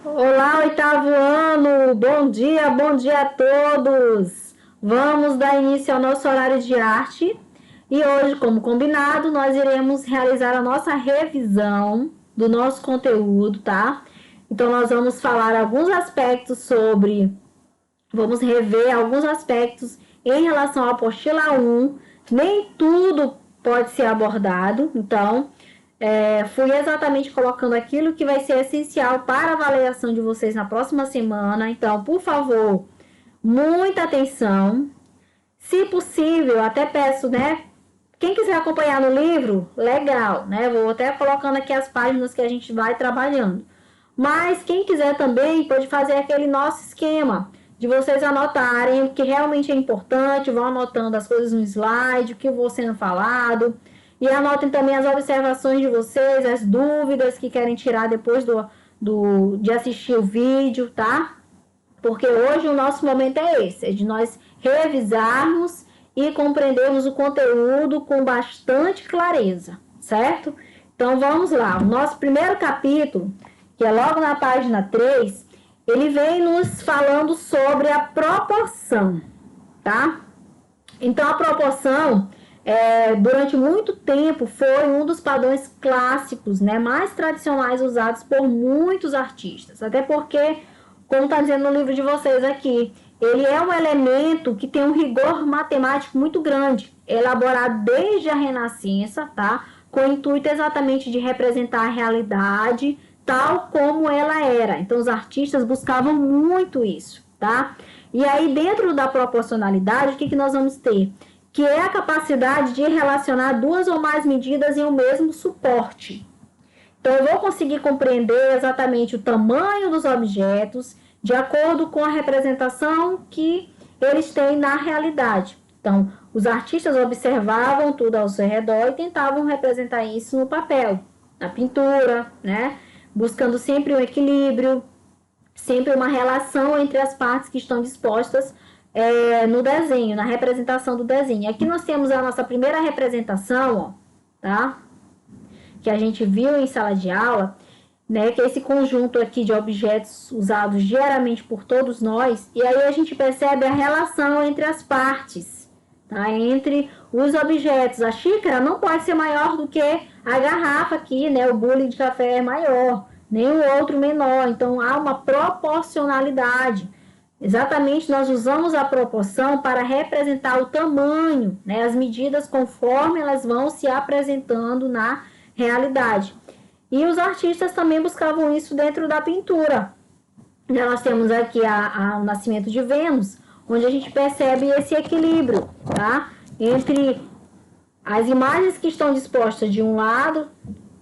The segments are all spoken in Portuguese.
Olá, oitavo ano! Bom dia a todos! Vamos dar início ao nosso horário de arte e hoje, como combinado, nós iremos realizar a nossa revisão do nosso conteúdo, tá? Então, nós vamos falar vamos rever alguns aspectos em relação à apostila 1. Nem tudo pode ser abordado, então fui exatamente colocando aquilo que vai ser essencial para a avaliação de vocês na próxima semana. Então, por favor, muita atenção. Se possível, até peço, né? Quem quiser acompanhar no livro, legal, né? Vou até colocando aqui as páginas que a gente vai trabalhando. Mas quem quiser também pode fazer aquele nosso esquema de vocês anotarem o que realmente é importante, vão anotando as coisas no slide, o que vou sendo falado. E anotem também as observações de vocês, as dúvidas que querem tirar depois de assistir o vídeo, tá? Porque hoje o nosso momento é esse, é de nós revisarmos e compreendermos o conteúdo com bastante clareza, certo? Então vamos lá, o nosso primeiro capítulo, que é logo na página 3, ele vem nos falando sobre a proporção, tá? Então a proporção, durante muito tempo, foi um dos padrões clássicos, né, mais tradicionais usados por muitos artistas, até porque, como está dizendo no livro de vocês aqui, ele é um elemento que tem um rigor matemático muito grande, elaborado desde a Renascença, tá? Com o intuito exatamente de representar a realidade tal como ela era. Então, os artistas buscavam muito isso, tá? E aí, dentro da proporcionalidade, o que nós vamos ter? Que é a capacidade de relacionar duas ou mais medidas em um mesmo suporte. Então, eu vou conseguir compreender exatamente o tamanho dos objetos de acordo com a representação que eles têm na realidade. Então, os artistas observavam tudo ao seu redor e tentavam representar isso no papel, na pintura, né? Buscando sempre um equilíbrio, sempre uma relação entre as partes que estão dispostas no desenho, na representação do desenho. Aqui nós temos a nossa primeira representação, ó, tá? Que a gente viu em sala de aula, né? Que é esse conjunto aqui de objetos usados diariamente por todos nós. E aí a gente percebe a relação entre as partes, tá? Entre os objetos. A xícara não pode ser maior do que a garrafa aqui, né? O bule de café é maior, nem o outro menor. Então, há uma proporcionalidade. Exatamente, nós usamos a proporção para representar o tamanho, né? As medidas conforme elas vão se apresentando na realidade. E os artistas também buscavam isso dentro da pintura. Já nós temos aqui o nascimento de Vênus, onde a gente percebe esse equilíbrio, tá? Entre as imagens que estão dispostas de um lado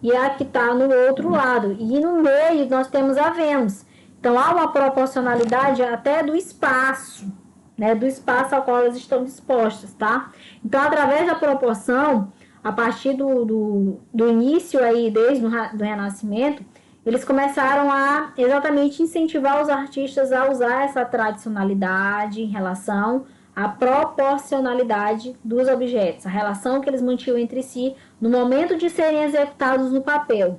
e a que está no outro lado. E no meio nós temos a Vênus. Então há uma proporcionalidade até do espaço, né? Do espaço ao qual elas estão dispostas, tá? Então, através da proporção, a partir do início aí, desde o Renascimento, eles começaram a exatamente incentivar os artistas a usar essa tradicionalidade em relação à proporcionalidade dos objetos, a relação que eles mantinham entre si no momento de serem executados no papel.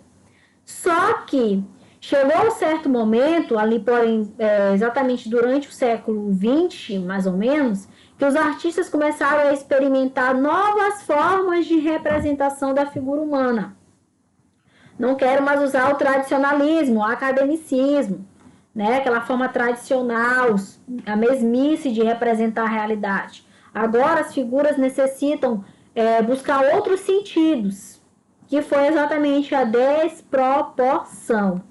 Só que chegou um certo momento, ali porém, exatamente durante o século XX, mais ou menos, que os artistas começaram a experimentar novas formas de representação da figura humana. Não quero mais usar o tradicionalismo, o academicismo, né? Aquela forma tradicional, a mesmice de representar a realidade. Agora as figuras necessitam buscar outros sentidos, que foi exatamente a desproporção,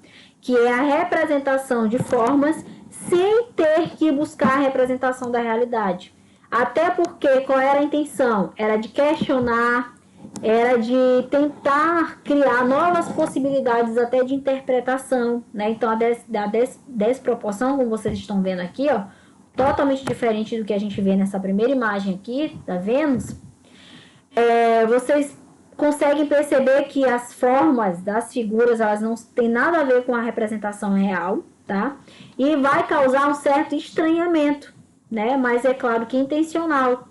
que é a representação de formas sem ter que buscar a representação da realidade. Até porque qual era a intenção? Era de questionar, era de tentar criar novas possibilidades até de interpretação, né? Então, a desproporção, como vocês estão vendo aqui, ó, totalmente diferente do que a gente vê nessa primeira imagem aqui, da Vênus, vocês conseguem perceber que as formas das figuras, elas não têm nada a ver com a representação real, tá? E vai causar um certo estranhamento, né? Mas é claro que intencional.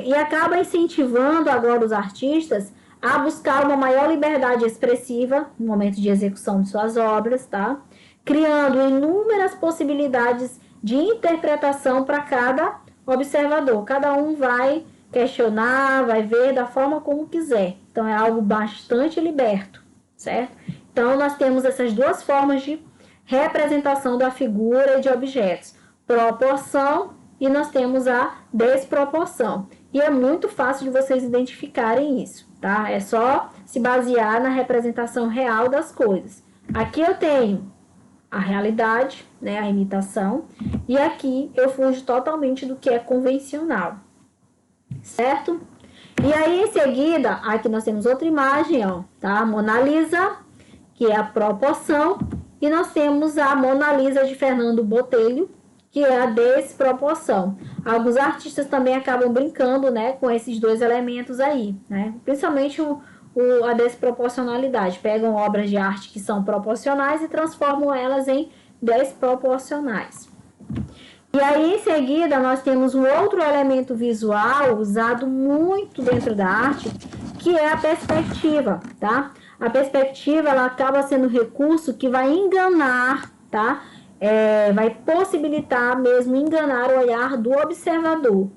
E acaba incentivando agora os artistas a buscar uma maior liberdade expressiva no momento de execução de suas obras, tá? criando inúmeras possibilidades de interpretação para cada observador. Cada um vai questionar, vai ver da forma como quiser. Então, é algo bastante liberto, certo? Então, nós temos essas duas formas de representação da figura e de objetos. Proporção e nós temos a desproporção. E é muito fácil de vocês identificarem isso, tá? É só se basear na representação real das coisas. Aqui eu tenho a realidade, né, a imitação, e aqui eu fujo totalmente do que é convencional, certo? E aí, em seguida, aqui nós temos outra imagem, ó, tá? Mona Lisa, que é a proporção, e nós temos a Mona Lisa de Fernando Botelho, que é a desproporção. Alguns artistas também acabam brincando, né, com esses dois elementos aí, né? Principalmente a desproporcionalidade. Pegam obras de arte que são proporcionais e transformam elas em desproporcionais. E aí, em seguida, nós temos um outro elemento visual usado muito dentro da arte, que é a perspectiva, tá? A perspectiva, ela acaba sendo um recurso que vai enganar, tá? Vai possibilitar mesmo enganar o olhar do observador.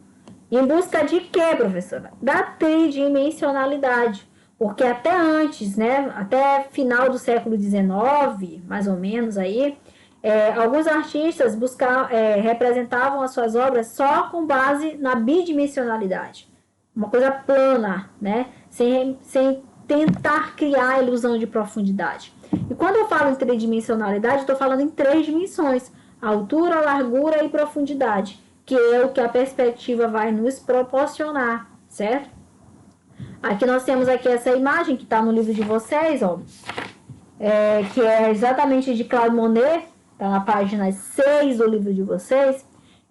Em busca de quê, professora? Da tridimensionalidade. Porque até antes, né, até final do século XIX, mais ou menos aí, alguns artistas representavam as suas obras só com base na bidimensionalidade. Uma coisa plana, né, sem tentar criar a ilusão de profundidade. E quando eu falo em tridimensionalidade, estou falando em 3 dimensões: altura, largura e profundidade, que é o que a perspectiva vai nos proporcionar, certo? Aqui nós temos aqui essa imagem que está no livro de vocês, ó, que é exatamente de Claude Monet, está na página 6 do livro de vocês,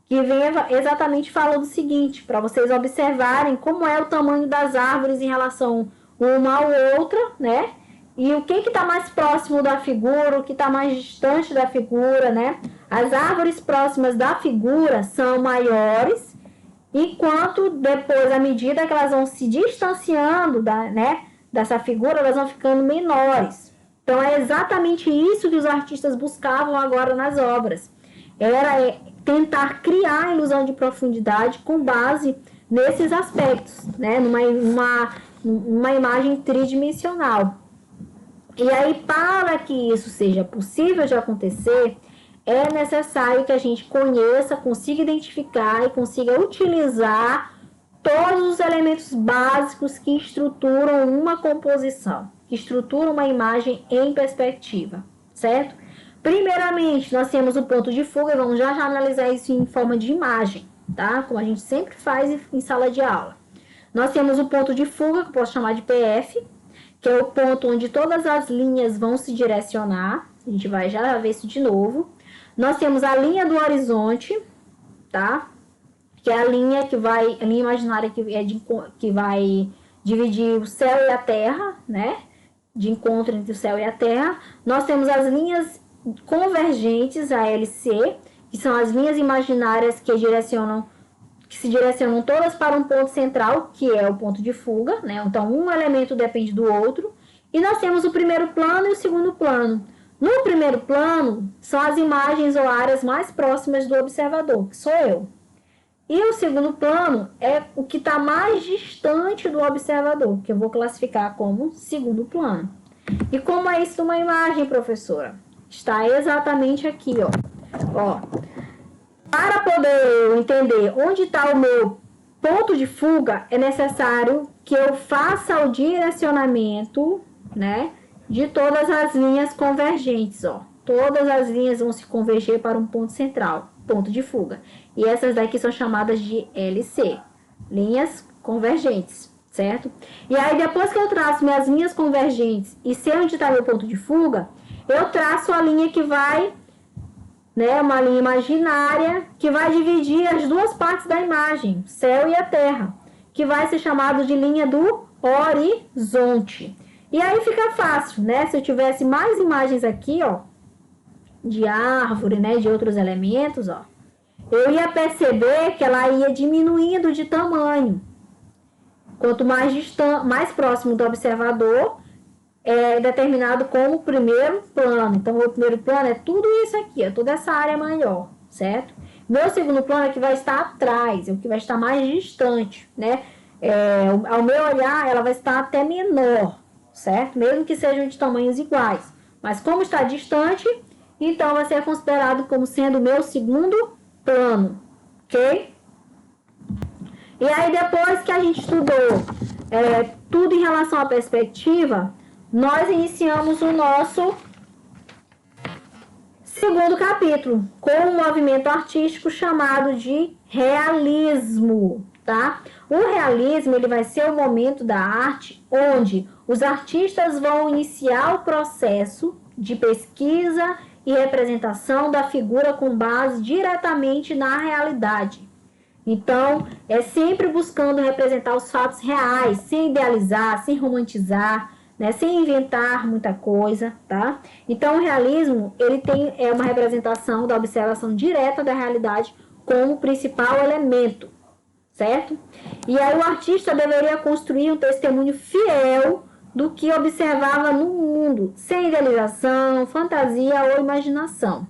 que vem exatamente falando o seguinte, para vocês observarem como é o tamanho das árvores em relação uma à outra, né? E o que está mais próximo da figura, o que está mais distante da figura, né? As árvores próximas da figura são maiores, enquanto depois, à medida que elas vão se distanciando dessa figura, elas vão ficando menores. Então, é exatamente isso que os artistas buscavam agora nas obras. Era tentar criar a ilusão de profundidade com base nesses aspectos, né? Numa imagem tridimensional. E aí, para que isso seja possível de acontecer, é necessário que a gente conheça, consiga identificar e consiga utilizar todos os elementos básicos que estruturam uma composição, que estruturam uma imagem em perspectiva, certo? Primeiramente, nós temos o ponto de fuga, e vamos já analisar isso em forma de imagem, tá? Como a gente sempre faz em sala de aula. Nós temos o ponto de fuga, que eu posso chamar de PF, que é o ponto onde todas as linhas vão se direcionar. A gente vai já ver isso de novo. Nós temos a linha do horizonte, tá? Que é a linha imaginária que vai dividir o céu e a terra, né? De encontro entre o céu e a terra. Nós temos as linhas convergentes, a LC, que são as linhas imaginárias que se direcionam todas para um ponto central, que é o ponto de fuga, né? Então, um elemento depende do outro. E nós temos o primeiro plano e o segundo plano. No primeiro plano, são as imagens ou áreas mais próximas do observador, que sou eu. E o segundo plano é o que está mais distante do observador, que eu vou classificar como segundo plano. E como é isso numa imagem, professora? Está exatamente aqui, ó. Para poder entender onde está o meu ponto de fuga, é necessário que eu faça o direcionamento, né, de todas as linhas convergentes, ó. Todas as linhas vão se converger para um ponto central, ponto de fuga. E essas daqui são chamadas de LC, linhas convergentes, certo? E aí, depois que eu traço minhas linhas convergentes e sei onde está meu ponto de fuga, eu traço a linha que vai, né, uma linha imaginária que vai dividir as duas partes da imagem, céu e a terra, que vai ser chamado de linha do horizonte. E aí fica fácil, né? Se eu tivesse mais imagens aqui, ó, de árvore, né, de outros elementos, ó, eu ia perceber que ela ia diminuindo de tamanho. Quanto mais próximo do observador, é determinado como primeiro plano. Então, o primeiro plano é tudo isso aqui, ó, toda essa área maior, certo? Meu segundo plano é que vai estar atrás, é o que vai estar mais distante, né? Ao meu olhar, ela vai estar até menor, certo? Mesmo que sejam de tamanhos iguais. Mas como está distante, então vai ser considerado como sendo o meu segundo plano, ok? E aí, depois que a gente estudou tudo em relação à perspectiva, nós iniciamos o nosso segundo capítulo, com um movimento artístico chamado de realismo, tá? O realismo, ele vai ser o momento da arte onde os artistas vão iniciar o processo de pesquisa e representação da figura com base diretamente na realidade. Então, é sempre buscando representar os fatos reais, sem idealizar, sem romantizar, né, sem inventar muita coisa, tá? Então, o realismo, ele tem uma representação da observação direta da realidade como principal elemento, certo? E aí o artista deveria construir um testemunho fiel do que observava no mundo, sem idealização, fantasia ou imaginação.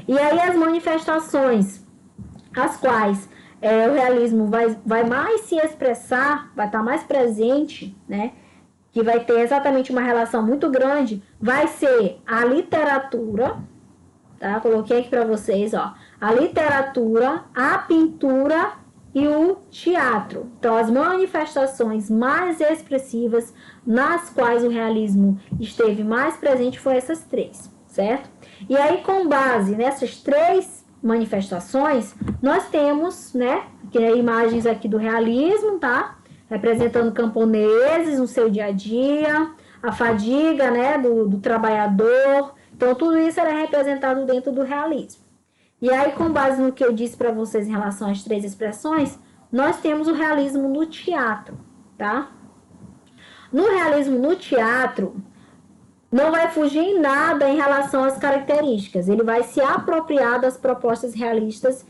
E aí as manifestações, as quais o realismo vai mais se expressar, vai estar mais presente, né? Que vai ter exatamente uma relação muito grande, vai ser a literatura, tá? Coloquei aqui para vocês, ó, a literatura, a pintura e o teatro. Então, as manifestações mais expressivas nas quais o realismo esteve mais presente foi essas três, certo? E aí, com base nessas três manifestações, nós temos, né, imagens aqui do realismo, tá? Representando camponeses no seu dia a dia, a fadiga, né, do trabalhador. Então, tudo isso era representado dentro do realismo. E aí, com base no que eu disse para vocês em relação às três expressões, nós temos o realismo no teatro, tá? No realismo no teatro, não vai fugir em nada em relação às características. Ele vai se apropriar das propostas realistas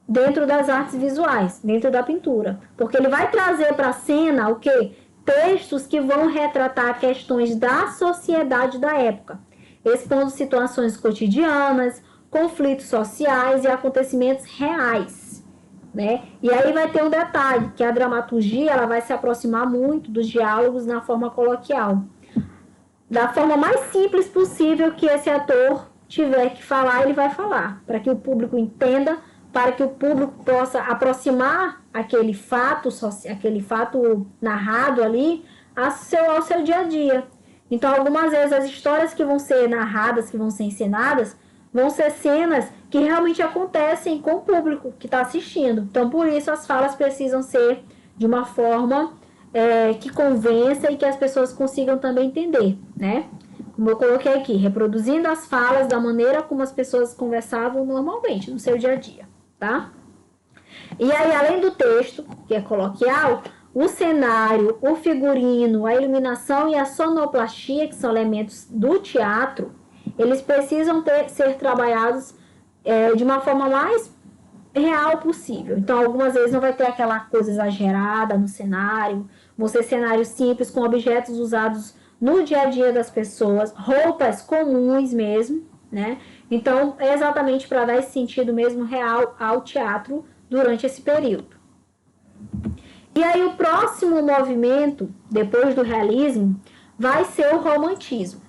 dentro das artes visuais, dentro da pintura. Porque ele vai trazer para a cena o quê? Textos que vão retratar questões da sociedade da época, expondo situações cotidianas, conflitos sociais e acontecimentos reais, né? E aí vai ter um detalhe, que a dramaturgia ela vai se aproximar muito dos diálogos na forma coloquial. Da forma mais simples possível que esse ator tiver que falar, ele vai falar, para que o público entenda, para que o público possa aproximar aquele fato narrado ali ao seu dia a dia. Então, algumas vezes as histórias que vão ser narradas, que vão ser encenadas, vão ser cenas que realmente acontecem com o público que está assistindo. Então, por isso, as falas precisam ser de uma forma que convença e que as pessoas consigam também entender, né? Como eu coloquei aqui, reproduzindo as falas da maneira como as pessoas conversavam normalmente no seu dia a dia, tá? E aí, além do texto, que é coloquial, o cenário, o figurino, a iluminação e a sonoplastia, que são elementos do teatro, eles precisam ser trabalhados de uma forma mais real possível. Então, algumas vezes não vai ter aquela coisa exagerada no cenário, vão ser cenários simples, com objetos usados no dia a dia das pessoas, roupas comuns mesmo, né? Então, é exatamente para dar esse sentido mesmo real ao teatro durante esse período. E aí, o próximo movimento, depois do realismo, vai ser o romantismo.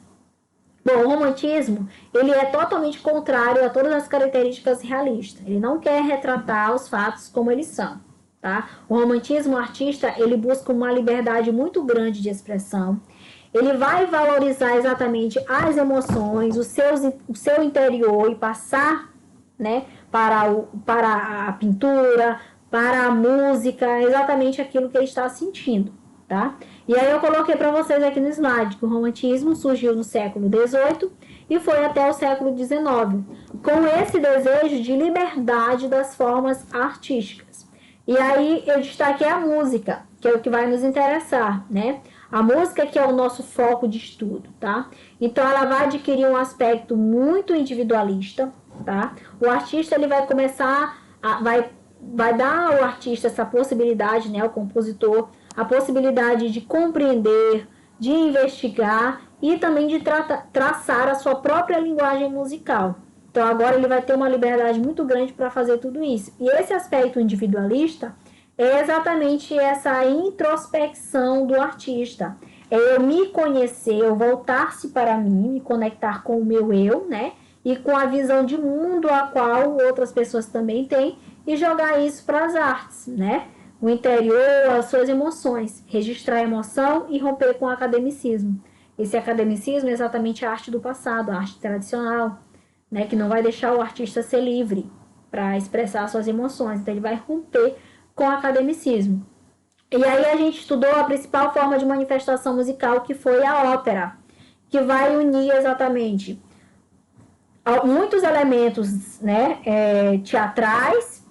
Bom, o romantismo, ele é totalmente contrário a todas as características realistas. Ele não quer retratar os fatos como eles são, tá? O romantismo, o artista, ele busca uma liberdade muito grande de expressão. Ele vai valorizar exatamente as emoções, o seu interior e passar, né, para a pintura, para a música, exatamente aquilo que ele está sentindo, tá? E aí eu coloquei para vocês aqui no slide que o romantismo surgiu no século XVIII e foi até o século XIX, com esse desejo de liberdade das formas artísticas. E aí eu destaquei a música, que é o que vai nos interessar, né? A música que é o nosso foco de estudo, tá? Então ela vai adquirir um aspecto muito individualista, tá? O artista ele vai começar, vai dar ao artista essa possibilidade, né? O compositor, a possibilidade de compreender, de investigar e também de traçar a sua própria linguagem musical. Então agora ele vai ter uma liberdade muito grande para fazer tudo isso. E esse aspecto individualista é exatamente essa introspecção do artista. É eu me conhecer, eu voltar-se para mim, me conectar com o meu eu, né? E com a visão de mundo a qual outras pessoas também têm e jogar isso para as artes, né? O interior, as suas emoções, registrar a emoção e romper com o academicismo. Esse academicismo é exatamente a arte do passado, a arte tradicional, né? Que não vai deixar o artista ser livre para expressar suas emoções. Então ele vai romper com o academicismo. E aí a gente estudou a principal forma de manifestação musical, que foi a ópera, que vai unir exatamente muitos elementos, né, teatrais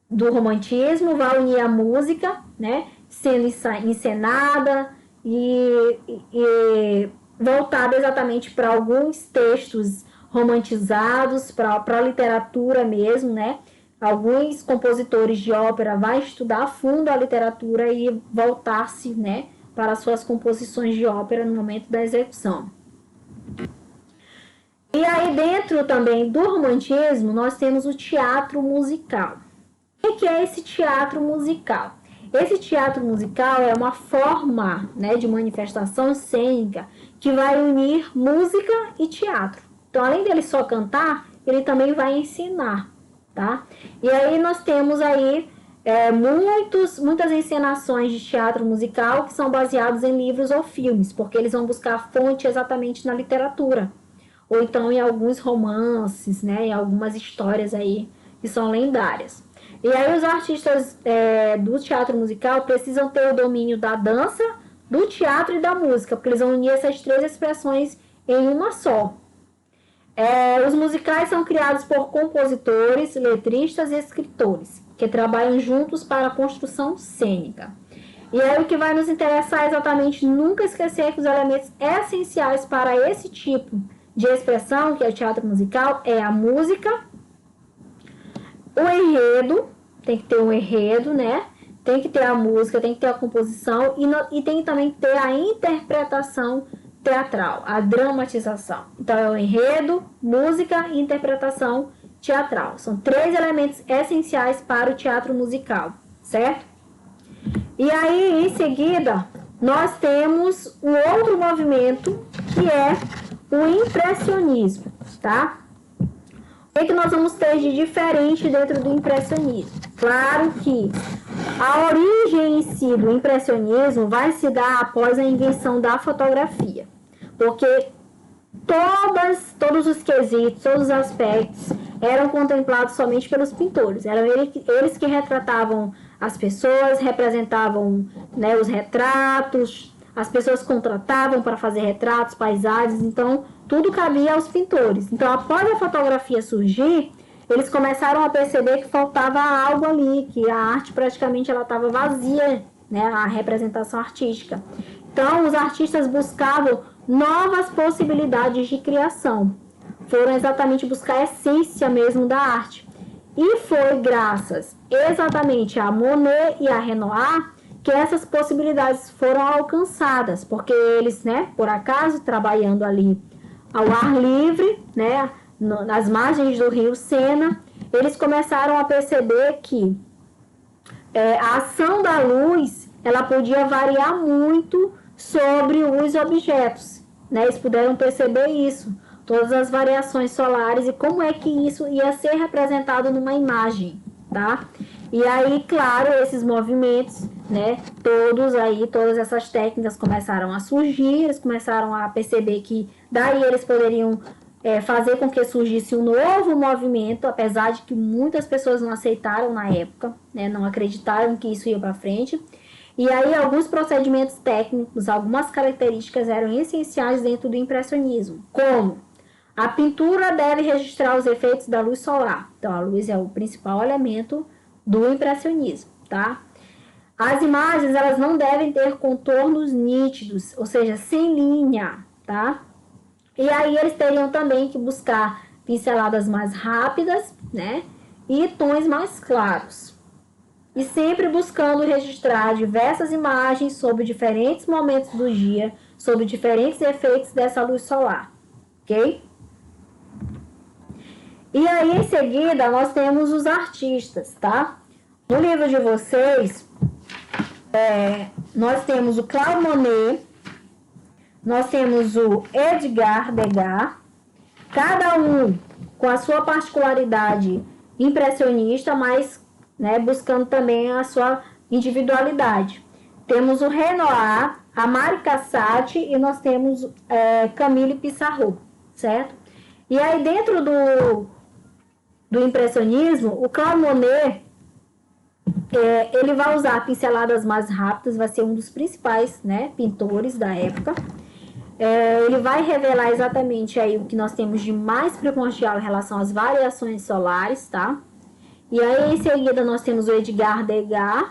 do romantismo, vai unir a música, né, sendo encenada e voltada exatamente para alguns textos romantizados, para a literatura mesmo, né? Alguns compositores de ópera vão estudar a fundo a literatura e voltar-se, né, para suas composições de ópera no momento da execução. E aí dentro também do romantismo nós temos o teatro musical. O que é esse teatro musical? Esse teatro musical é uma forma, né, de manifestação cênica que vai unir música e teatro. Então, além dele só cantar, ele também vai ensinar, tá? E aí nós temos aí muitas encenações de teatro musical que são baseados em livros ou filmes, porque eles vão buscar a fonte exatamente na literatura, ou então em alguns romances, né, em algumas histórias aí que são lendárias. E aí os artistas do teatro musical precisam ter o domínio da dança, do teatro e da música, porque eles vão unir essas três expressões em uma só. Os musicais são criados por compositores, letristas e escritores, que trabalham juntos para a construção cênica. E aí o que vai nos interessar é exatamente nunca esquecer que os elementos essenciais para esse tipo de expressão, que é o teatro musical, é a música, o enredo, tem que ter um enredo, né? Tem que ter a música, tem que ter a composição e tem que também ter a interpretação teatral, a dramatização. Então é o enredo, música e interpretação teatral. São três elementos essenciais para o teatro musical, certo? E aí, em seguida, nós temos um outro movimento que é o impressionismo, tá? O que nós vamos ter de diferente dentro do impressionismo? Claro que a origem em si do impressionismo vai se dar após a invenção da fotografia, porque todos os quesitos, todos os aspectos eram contemplados somente pelos pintores. Eram eles que retratavam as pessoas, representavam, né, os retratos, as pessoas contratavam para fazer retratos, paisagens, então tudo cabia aos pintores. Então, após a fotografia surgir, eles começaram a perceber que faltava algo ali, que a arte praticamente ela estava vazia, né, a representação artística. Então, os artistas buscavam novas possibilidades de criação. Foram exatamente buscar a essência mesmo da arte. E foi graças exatamente a Monet e a Renoir que essas possibilidades foram alcançadas, porque eles, né, por acaso, trabalhando ali ao ar livre, né, nas margens do rio Sena, eles começaram a perceber que a ação da luz ela podia variar muito sobre os objetos, né? Eles puderam perceber isso, todas as variações solares e como é que isso ia ser representado numa imagem, tá? E aí, claro, esses movimentos, né, todas essas técnicas começaram a surgir, eles começaram a perceber que daí eles poderiam fazer com que surgisse um novo movimento, apesar de que muitas pessoas não aceitaram na época, né, não acreditaram que isso ia para frente. E aí alguns procedimentos técnicos, algumas características eram essenciais dentro do impressionismo, como a pintura deve registrar os efeitos da luz solar. Então a luz é o principal elemento do impressionismo, tá? As imagens elas não devem ter contornos nítidos, ou seja, sem linha, tá? E aí eles teriam também que buscar pinceladas mais rápidas, né? E tons mais claros. E sempre buscando registrar diversas imagens sobre diferentes momentos do dia, sobre diferentes efeitos dessa luz solar, ok? E aí, em seguida, nós temos os artistas, tá? No livro de vocês, nós temos o Claude Monet, nós temos o Edgar Degas, cada um com a sua particularidade impressionista, mas, né, buscando também a sua individualidade. Temos o Renoir, a Mary Cassatt e nós temos Camille Pissarro, certo? E aí, dentro do impressionismo, o Claude Monet, ele vai usar pinceladas mais rápidas, vai ser um dos principais, né, pintores da época. Ele vai revelar exatamente aí o que nós temos de mais primordial em relação às variações solares, tá? E aí, em seguida, nós temos o Edgar Degas,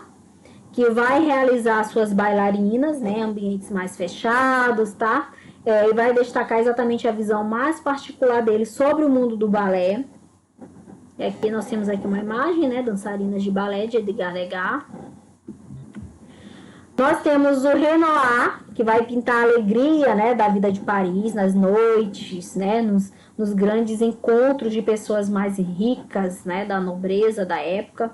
que vai realizar suas bailarinas, né, ambientes mais fechados, tá? E vai destacar exatamente a visão mais particular dele sobre o mundo do balé. E aqui nós temos aqui uma imagem, né, dançarinas de balé de Edgar Degas. Nós temos o Renoir, que vai pintar a alegria, né, da vida de Paris, nas noites, né, nos grandes encontros de pessoas mais ricas, né, da nobreza da época.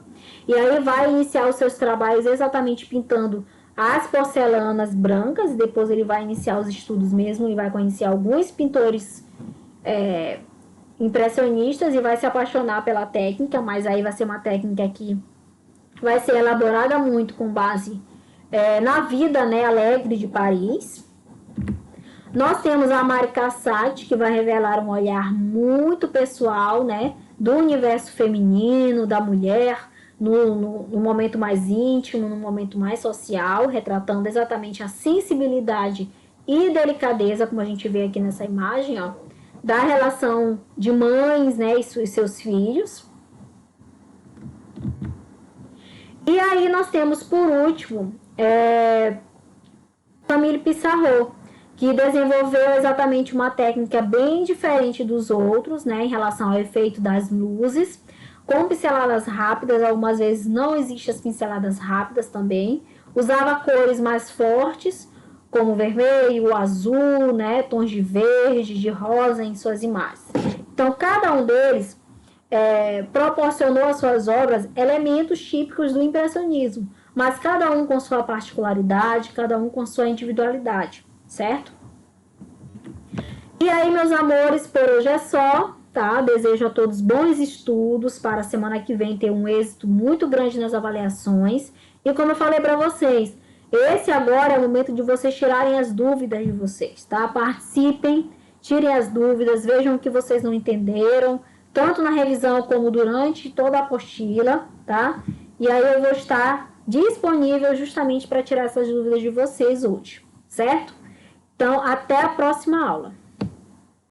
E aí vai iniciar os seus trabalhos exatamente pintando as porcelanas brancas, e depois ele vai iniciar os estudos mesmo e vai conhecer alguns pintores impressionistas e vai se apaixonar pela técnica, mas aí vai ser uma técnica que vai ser elaborada muito com base na vida, né, alegre de Paris. Nós temos a Mary Cassatt, que vai revelar um olhar muito pessoal, né, do universo feminino, da mulher, no momento mais íntimo, no momento mais social, retratando exatamente a sensibilidade e delicadeza, como a gente vê aqui nessa imagem, ó, da relação de mães, né, e seus filhos. E aí nós temos, por último, Camille Pissarro, que desenvolveu exatamente uma técnica bem diferente dos outros, né, em relação ao efeito das luzes, com pinceladas rápidas. Algumas vezes não existem as pinceladas rápidas também. Usava cores mais fortes, como o vermelho, o azul, né, tons de verde, de rosa em suas imagens. Então, cada um deles proporcionou às suas obras elementos típicos do impressionismo, mas cada um com sua particularidade, cada um com sua individualidade, certo? E aí, meus amores, por hoje é só, tá? Desejo a todos bons estudos para a semana que vem ter um êxito muito grande nas avaliações. E como eu falei para vocês, esse agora é o momento de vocês tirarem as dúvidas de vocês, tá? Participem, tirem as dúvidas, vejam o que vocês não entenderam, tanto na revisão como durante toda a apostila, tá? E aí eu vou estar disponível justamente para tirar essas dúvidas de vocês hoje, certo? Então, até a próxima aula.